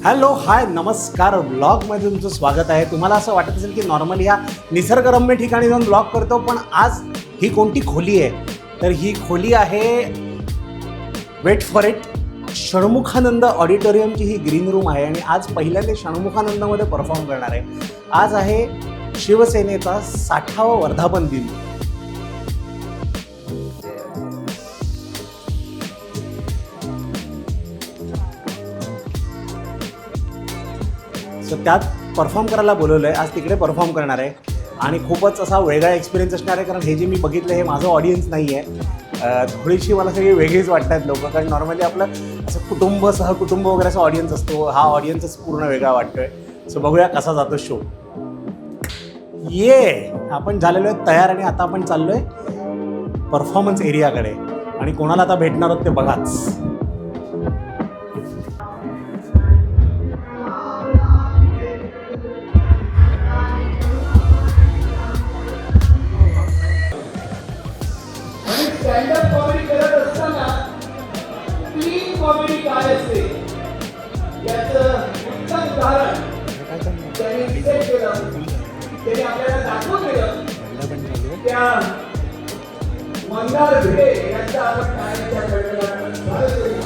Hello hi नमस्कार. ब्लॉगमध्ये तुमचं स्वागत आहे. तुम्हाला असं वाटत असेल की नॉर्मली ह्या निसर्गरम्य ठिकाणी जाऊन ब्लॉग करतो, पण आज ही कोणती खोली आहे? तर ही खोली आहे, वेट फॉर इट, षण्मुखानंद ऑडिटोरियमची ही ग्रीन रूम आहे. आणि आज पहिल्यांदा षण्मुखानंदमध्ये परफॉर्म करणार आहे. आज आहे शिवसेनेचा 60वा वर्धापन दिन. सो त्यात परफॉर्म करायला बोलवलं आहे. आज तिकडे परफॉर्म करणार आहे आणि खूपच असा वेगळा एक्सपिरियन्स असणार आहे, कारण हे जे मी बघितलं हे माझं ऑडियन्स नाही आहे. थोडीशी मला सगळी वेगळीच वाटतात लोकं, कारण नॉर्मली आपलं असं कुटुंब सहकुटुंब वगैरे असा ऑडियन्स असतो. हा ऑडियन्सच पूर्ण वेगळा वाटतोय. सो बघूया कसा जातो शो. आपण झालेलो आहे तयार आणि आता आपण चाललो आहे परफॉर्मन्स एरियाकडे. आणि कोणाला आता भेटणार आहोत ते बघाच. स्टँडअप कॉमेडी करत असताना क्लीन कॉमेडी काय असते याचं उत्तम उदाहरण त्यांनी रिसेट केलं. त्यांनी आपल्याला दाखवून दिलं. त्या मंदार भिडे यांचा आपण टाळ्यांच्या कडकडाटात स्वागत करूया.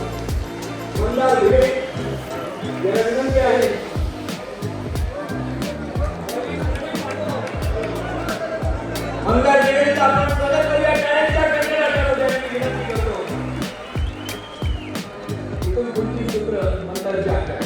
मंदार भिडे याला विनंती आहे. मंदार भिडेचा आपण स्वागत करूया टाळ्यांच्या कडकडाटामध्ये. विनंती करतो. इथून पुढची सूत्र मंदारची आहे.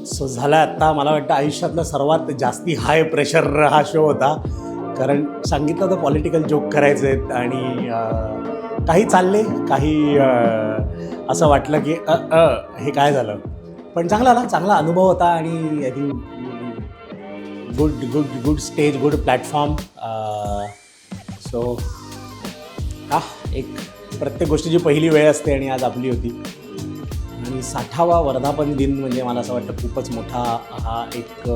सो झाला आत्ता मला वाटतं आयुष्यातला सर्वात जास्ती हाय प्रेशर हा शो होता, कारण सांगितलं तर पॉलिटिकल जोक करायचे आहेत आणि काही चालले, काही असं वाटलं की हे काय झालं. पण चांगला अनुभव होता आणि I think good stage, good platform. So एक प्रत्येक गोष्टीची पहिली वेळ असते आणि आज आपली होती. आणि 60वा वर्धापन दिन म्हणजे मला असं वाटतं खूपच मोठा हा एक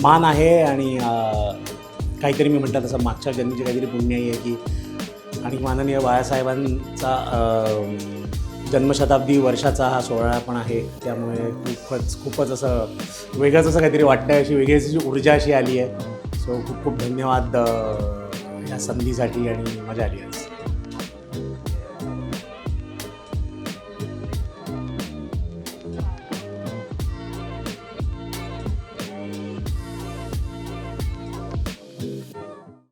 मान आहे. आणि काहीतरी मी म्हटलं तसं मागच्या जन्मीची काहीतरी पुण्याई आहे की, आणि माननीय बाळासाहेबांचा जन्मशताब्दी वर्षाचा हा सोहळा पण आहे. त्यामुळे खूपच असं वेगळंच असं काहीतरी वाटतं आहे. अशी वेगळी अशी ऊर्जा अशी आली आहे. सो खूप धन्यवाद या संधीसाठी आणि मजा आली आज.